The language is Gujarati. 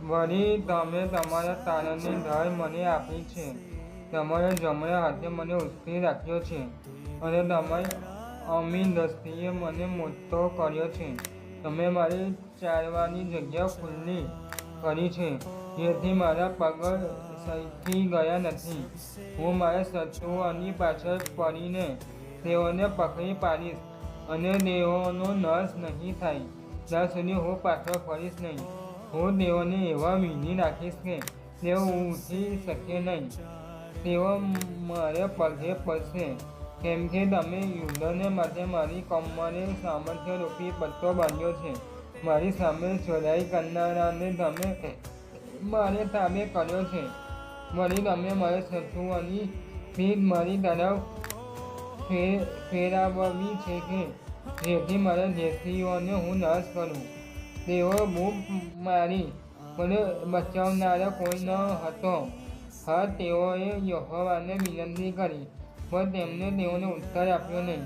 વળી તમે તમારા તારણની ધાર મને આપી છે, તમારા જમણા હાથે મને ઉછળી રાખ્યો છે, અને તમારી અમી દ્રષ્ટિએ મને મોટો કર્યો છે. તમે મારી ચાલવાની જગ્યા ખુલ્લી કરી છે, જેથી મારા પગ સહેથી ગયા નથી. હું મારા શત્રુઓની પાછળ પડીને તેઓને પકડી પાડીશ, અને તેઓનો નાશ નહીં થાય ત્યાં સુધી હું પાછો ફરીશ નહીં. હું તેઓને એવા વીણી નાખીશ કે તેઓ ઉઠી શકે નહીં. તેઓ મારે પગે પડશે, કેમ કે તમે યુદ્ધને માટે મારી કમરે સામર્થ્યરૂપી પટ્ટો બાંધ્યો છે. મારી સામે ચઢાઈ કરનારાને તમે મારે તાબે કર્યો છે. વળી તમે મારા શત્રુઓની પીઠ મારી તરફ ફેરવવી છે કે જેથી મારા દેશીઓનો હું નાશ કરું. તેઓ બૂમ મારી, પણ બચાવનારો કોઈ ન હતો. હા, તેઓએ યહોવાને વિનંતી કરી, પણ તેમણે તેઓને ઉત્તર આપ્યો નહીં.